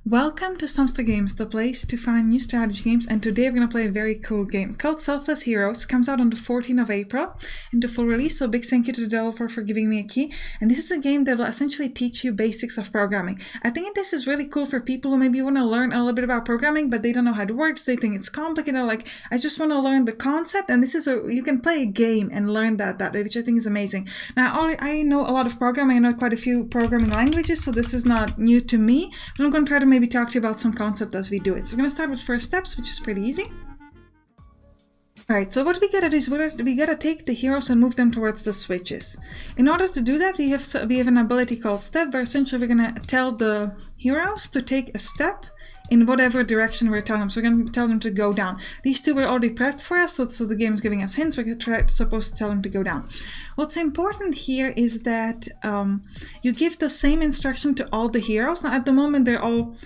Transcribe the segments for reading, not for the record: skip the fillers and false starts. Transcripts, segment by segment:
Welcome to Sampstra Games, the place to find new strategy games, and today we're going to play a very cool game called Selfless Heroes. It comes out on the 14th of April into full release, so big thank you to the developer for giving me a key. And this is a game that will essentially teach you basics of programming. I think this is really cool for people who maybe want to learn a little bit about programming, but they don't know how it works, they think it's complicated, like, I just want to learn the concept, and this is you can play a game and learn that which I think is amazing. Now, I know a lot of programming, I know quite a few programming languages, so this is not new to me, but I'm going to try to maybe talk to you about some concept as we do it. So we're going to start with first steps, which is pretty easy. Alright, so what we gotta do is we gotta take the heroes and move them towards the switches. In order to do that, we have an ability called step, where essentially we're gonna tell the heroes to take a step in whatever direction we're telling them. So we're going to tell them to go down. These two were already prepped for us, so the game is giving us hints. We're supposed to tell them to go down. What's important here is that you give the same instruction to all the heroes. Now, at the moment, they're all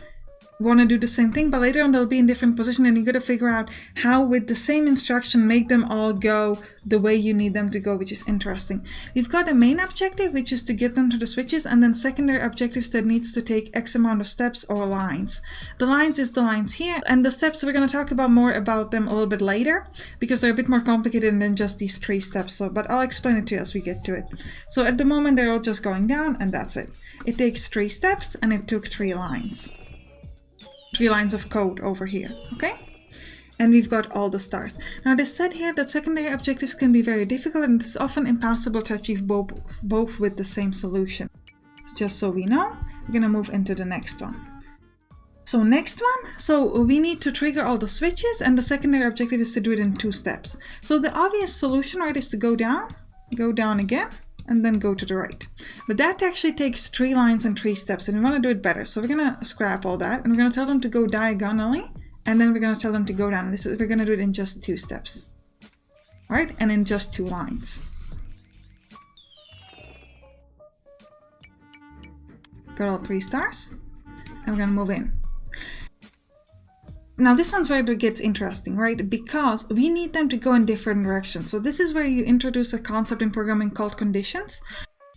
want to do the same thing, but later on they'll be in different positions, and you got to figure out how with the same instruction make them all go the way you need them to go, which is interesting. We've got a main objective, which is to get them to the switches, and then secondary objectives that needs to take X amount of steps or lines. The lines is the lines here, and the steps we're going to talk about more about them a little bit later, because they're a bit more complicated than just these 3 steps, but I'll explain it to you as we get to it. So at the moment they're all just going down, and that's it. It takes 3 steps, and it took 3 lines. 3 lines of code over here, okay? And we've got all the stars. Now, they said here that secondary objectives can be very difficult, and it's often impossible to achieve both with the same solution. So just so we know, we're gonna move into the next one. So next one, so we need to trigger all the switches, and the secondary objective is to do it in 2 steps. So the obvious solution, right, is to go down again, and then go to the right. But that actually takes 3 lines and 3 steps, and we want to do it better. So we're going to scrap all that, and we're going to tell them to go diagonally, and then we're going to tell them to go down. We're going to do it in just 2 steps. All right, and in just 2 lines. Got all 3 stars, and we're going to move in. Now this one's where it gets interesting, right? Because we need them to go in different directions. So this is where you introduce a concept in programming called conditions.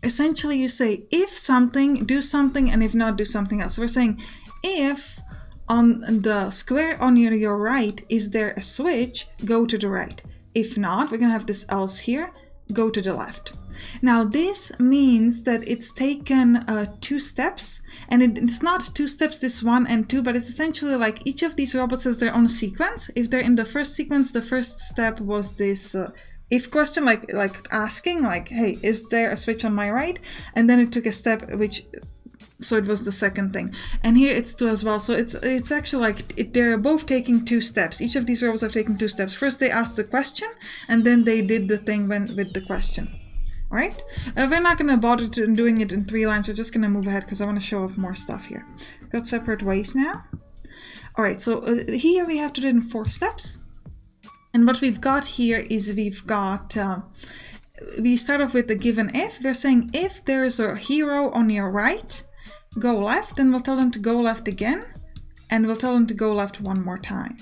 Essentially you say, if something, do something, and if not, do something else. So we're saying, if on the square on your right, is there a switch, go to the right. If not, we're going to have this else here, go to the left. Now this means that it's taken 2 steps, and it's not 2 steps, this 1 and 2, but it's essentially like each of these robots has their own sequence. If they're in the first sequence, the first step was this if question, like asking, like, hey, is there a switch on my right? And then it took a step, so it was the second thing. And here it's 2 as well. So it's actually like they're both taking 2 steps. Each of these robots have taken 2 steps. First they asked the question, and then they did the thing with the question. All right, we're not going to bother doing it in 3 lines. We're just going to move ahead because I want to show off more stuff here. We've got separate ways now. All right, so here we have to do it in 4 steps. And what we've got here is we've got, we start off with the given if. We're saying if there's a hero on your right, go left, and we'll tell them to go left again. And we'll tell them to go left 1 more time.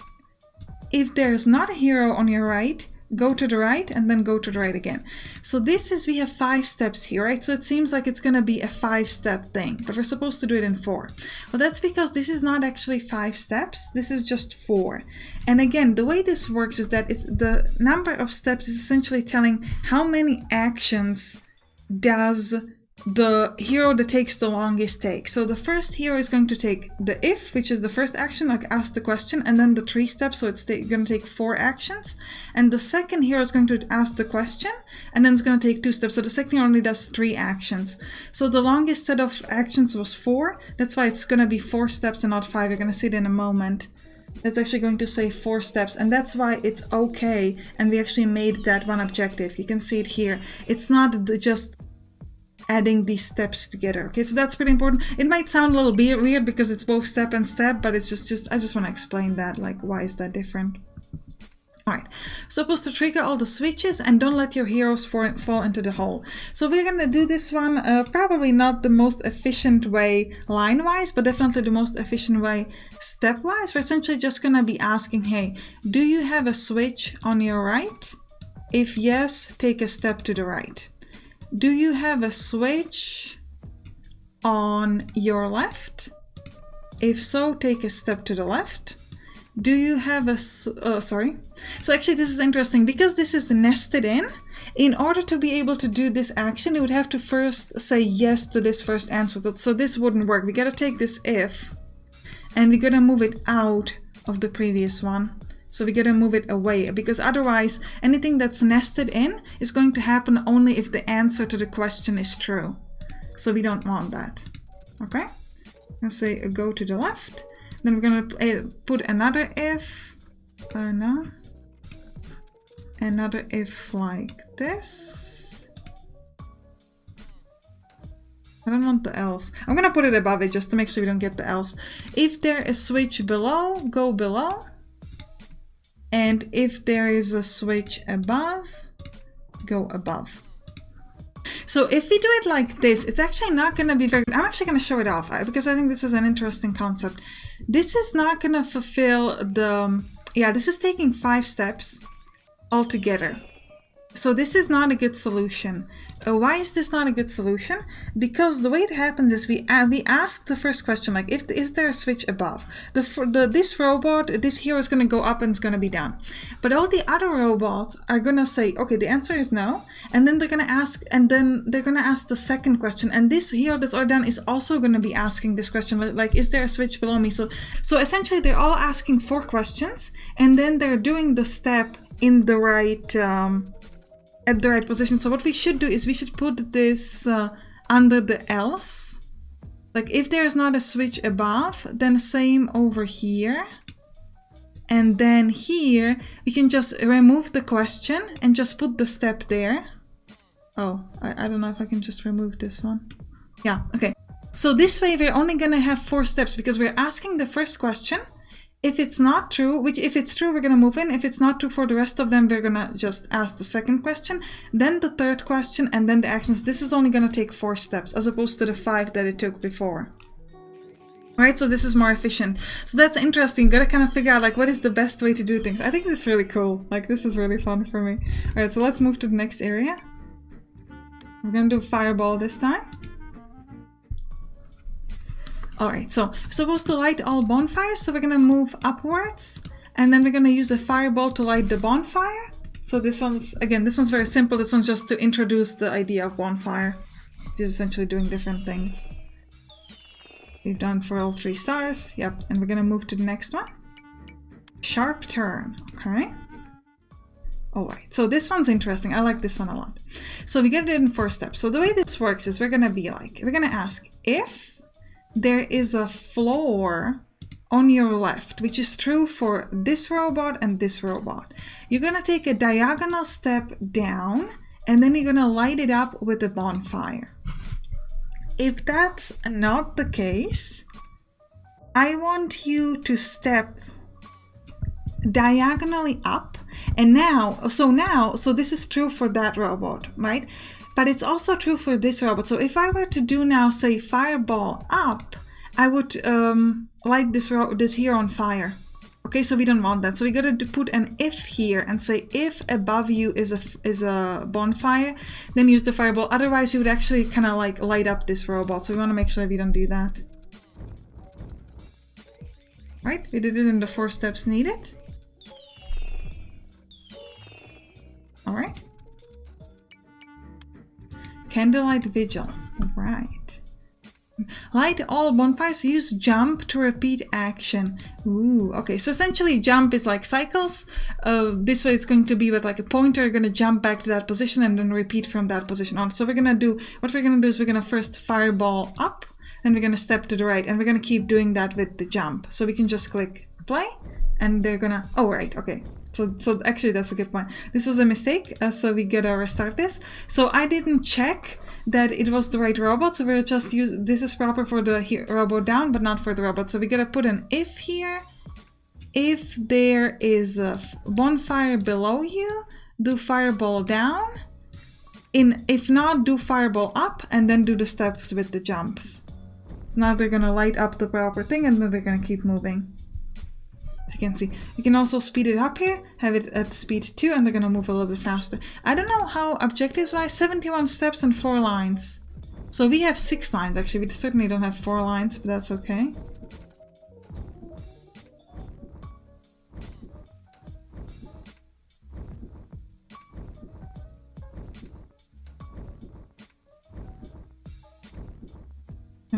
If there's not a hero on your right, go to the right, and then go to the right again. So this is, we have 5 steps here, right? So it seems like it's going to be a 5-step thing, but we're supposed to do it in 4. Well, that's because this is not actually 5 steps. This is just 4. And again, the way this works is that the number of steps is essentially telling how many actions does the hero that takes the longest take. So the first hero is going to take the if, which is the first action, like ask the question, and then the 3 steps, so it's going to take 4 actions. And the second hero is going to ask the question, and then it's going to take 2 steps. So the second hero only does 3 actions. So the longest set of actions was 4. That's why it's going to be 4 steps and not 5. You're going to see it in a moment. That's actually going to say 4 steps, and that's why it's okay. And we actually made that one objective. You can see it here. It's not just adding these steps together. Okay, so that's pretty important. It might sound a little weird because it's both step and step, but it's just I just want to explain that, like, why is that different? Alright, supposed to trigger all the switches and don't let your heroes fall into the hole. So we're gonna do this one probably not the most efficient way line-wise, but definitely the most efficient way step-wise. We're essentially just gonna be asking, hey, do you have a switch on your right? If yes, take a step to the right. Do you have a switch on your left? If so, take a step to the left. Do you have a... sorry. So actually this is interesting because this is nested in order to be able to do this action, you would have to first say yes to this first answer. So this wouldn't work. We gotta take this if and we gotta move it out of the previous one. So we gotta move it away because otherwise anything that's nested in is going to happen only if the answer to the question is true. So we don't want that. Okay? Let's say go to the left. Then we're gonna put another if. No. Another if like this. I don't want the else. I'm gonna put it above it just to make sure we don't get the else. If there is a switch below, go below. And if there is a switch above, go above. So if we do it like this, it's actually not going to be very... I'm actually going to show it off because I think this is an interesting concept. This is not going to fulfill the... Yeah, this is taking 5 steps altogether. So this is not a good solution. Why is this not a good solution? Because the way it happens is we ask the first question, like, is there a switch above? This robot, this hero is going to go up and it's going to be down. But all the other robots are going to say, okay, the answer is no. And then they're going to ask, the second question. And this hero that's already down is also going to be asking this question, like, is there a switch below me? So essentially they're all asking 4 questions and then they're doing the step in the right... at the right position. So what we should do is we should put this under the else. Like if there's not a switch above, then same over here. And then here we can just remove the question and just put the step there. Oh, I don't know if I can just remove this one. Yeah, okay. So this way we're only gonna have 4 steps because we're asking the first question. If it's not true, if it's true, we're going to move in. If it's not true for the rest of them, we're going to just ask the second question, then the third question, and then the actions. This is only going to take 4 steps as opposed to the 5 that it took before. Right, so this is more efficient. So that's interesting. You got to kind of figure out like what is the best way to do things. I think this is really cool. Like this is really fun for me. All right, so let's move to the next area. We're going to do fireball this time. Alright, so we're supposed to light all bonfires, so we're going to move upwards, and then we're going to use a fireball to light the bonfire. So this one's very simple. This one's just to introduce the idea of bonfire. This is essentially doing different things. We've done for all 3 stars, yep, and we're going to move to the next one. Sharp turn, okay. Alright, so this one's interesting. I like this one a lot. So we get it in 4 steps. So the way this works is we're going to ask if there is a floor on your left, which is true for this robot and this robot. You're going to take a diagonal step down and then you're going to light it up with a bonfire. If that's not the case, I want you to step diagonally up. And so this is true for that robot, right? But it's also true for this robot. So if I were to do now, say, fireball up, I would light this here on fire. Okay, so we don't want that. So we gotta put an if here and say if above you is a bonfire, then use the fireball. Otherwise, you would actually kind of like light up this robot. So we want to make sure we don't do that. Right? We did it in the 4 steps needed. All right. Candlelight vigil. Right. Light all bonfires. Use jump to repeat action. Ooh, okay. So essentially jump is like cycles. This way it's going to be with like a pointer. You're going to jump back to that position and then repeat from that position on. So what we're going to do is we're going to first fireball up, then we're going to step to the right, and we're going to keep doing that with the jump. So we can just click play and they're gonna, oh right, okay. So actually that's a good point. This was a mistake, so we gotta restart this. So I didn't check that it was the right robot, so we're just this is proper for the robot down, but not for the robot. So we gotta put an if here. If there is a bonfire below you, do fireball down. If not, do fireball up, and then do the steps with the jumps. So now they're gonna light up the proper thing, and then they're gonna keep moving. So you can see, you can also speed it up here, have it at speed 2, and they're going to move a little bit faster. I don't know how objectives-wise, 71 steps and 4 lines. So we have 6 lines, actually. We certainly don't have 4 lines, but that's okay.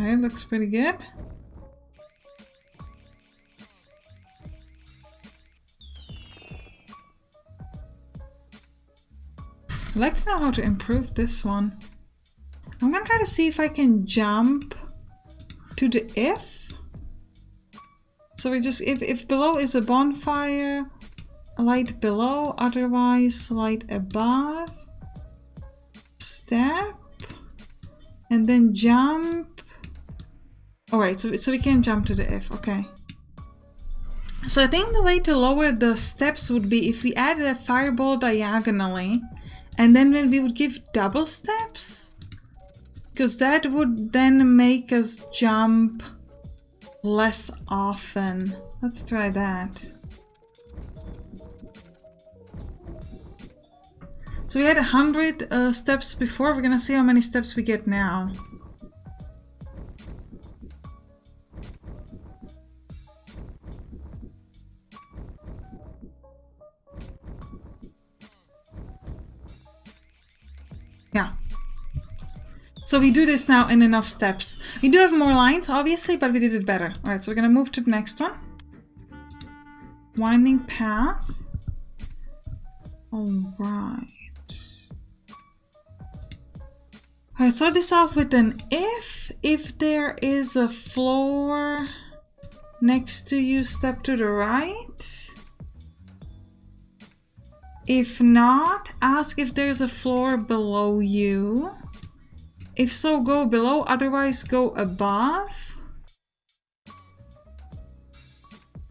Alright, looks pretty good. I'd like to know how to improve this one. I'm gonna try to see if I can jump to the if. So we just, if below is a bonfire, light below, otherwise light above. Step. And then jump. Alright, so we can jump to the if, okay. So I think the way to lower the steps would be if we added a fireball diagonally, and then when we would give double steps, because that would then make us jump less often. Let's try that. So we had 100 steps before. We're gonna see how many steps we get now. Yeah. So we do this now in enough steps. We do have more lines, obviously, but we did it better. All right, so we're gonna move to the next one. Winding path. All right. Alright, start this off with an if there is a floor next to you, step to the right. If not, ask if there's a floor below you. If so, go below, otherwise go above.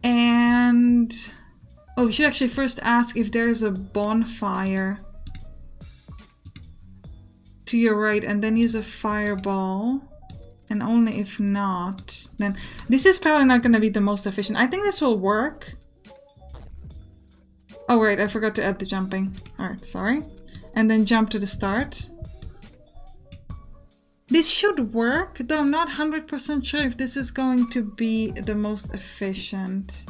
And oh, we should actually first ask if there's a bonfire to your right, and then use a fireball, and only if not, then this is probably not going to be the most efficient. I think this will work. Oh right, I forgot to add the jumping. Alright, sorry. And then jump to the start. This should work, though I'm not 100% sure if this is going to be the most efficient.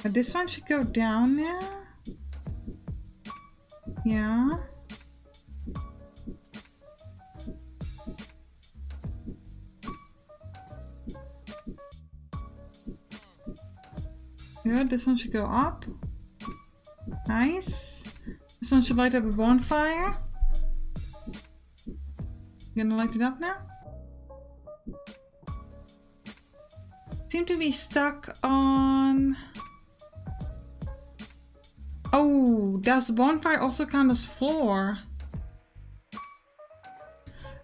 This one should go down now. Yeah. Good, this one should go up. Nice. This one should light up a bonfire. You gonna light it up now? Seem to be stuck on... Oh, does bonfire also count as floor?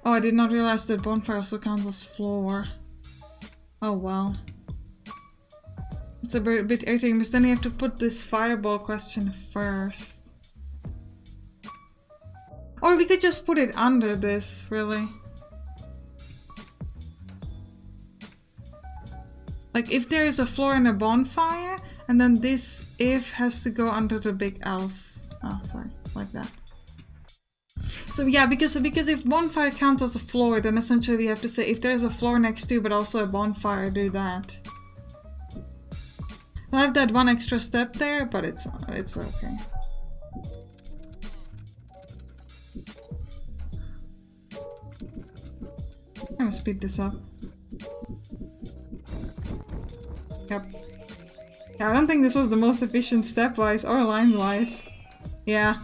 Oh, I did not realize that bonfire also counts as floor. Oh well. It's a bit irritating, because then you have to put this fireball question first. Or we could just put it under this, really. Like if there is a floor and a bonfire, and then this if has to go under the big else. Oh, sorry, like that. So yeah, because if bonfire counts as a floor, then essentially we have to say if there's a floor next to, but also a bonfire, do that. I have that one extra step there, but it's okay. I'm gonna speed this up. Yep. Yeah, I don't think this was the most efficient step-wise or line-wise. Yeah,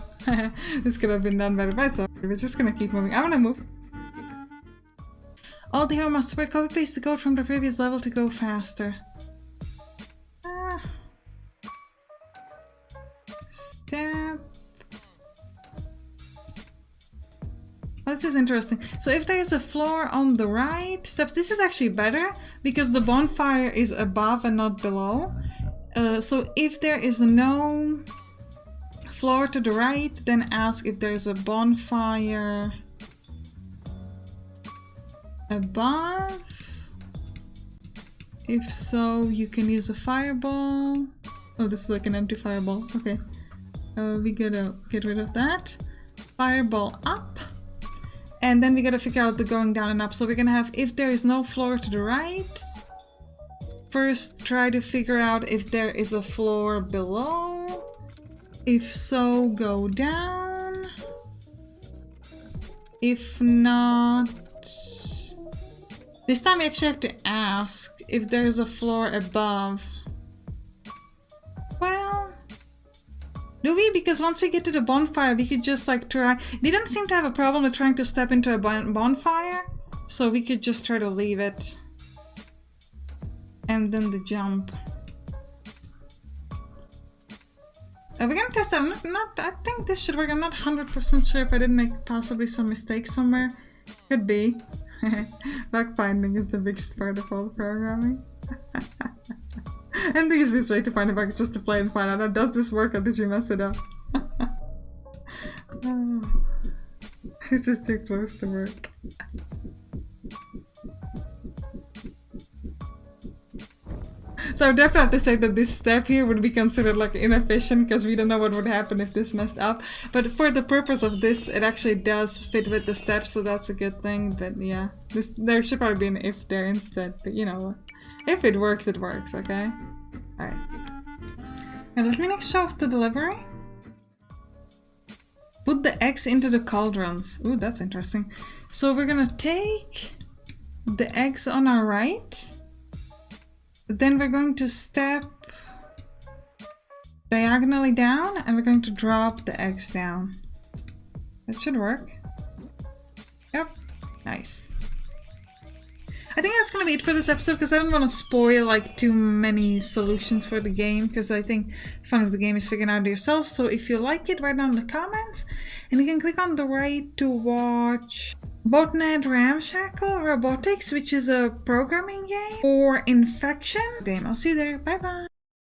this could have been done better, but it's alright. We're just gonna keep moving. I'm gonna move. All the hero must copy-paste the code from the previous level to go faster. Step. Oh, this is interesting. So if there is a floor on the right, steps. This is actually better because the bonfire is above and not below. So if there is no floor to the right, then ask if there's a bonfire above. If so, you can use a fireball. Oh, this is like an empty fireball. Okay. We gotta get rid of that. Fireball up. And then we gotta figure out the going down and up. So we're gonna have, if there is no floor to the right, first try to figure out if there is a floor below. If so, go down. If not... This time we actually have to ask if there's a floor above. Well... Do we? Because once we get to the bonfire, we could just like try... They don't seem to have a problem with trying to step into a bonfire. So we could just try to leave it. And then the jump. We're gonna test that. I think this should work. I'm not 100% sure if I didn't make possibly some mistake somewhere. Could be. Bug finding is the biggest part of all programming. And the easiest way to find a bug is just to play and find out, does this work or did you mess it up? Oh, it's just too close to work. So I would definitely have to say that this step here would be considered like inefficient because we don't know what would happen if this messed up. But for the purpose of this, it actually does fit with the steps, so that's a good thing. But yeah, there should probably be an if there instead. But you know, if it works, it works, okay? Alright. Now let me next show off the delivery. Put the eggs into the cauldrons. Ooh, that's interesting. So we're gonna take the eggs on our right. Then we're going to step diagonally down and we're going to drop the eggs down. That should work. Yep, nice. I think that's gonna be it for this episode because I don't want to spoil like too many solutions for the game because I think the fun of the game is figuring out yourself. So if you like it, write down in the comments and you can click on the right to watch Botnet Ramshackle Robotics, which is a programming game, or Infection game. I'll see you there. Bye bye.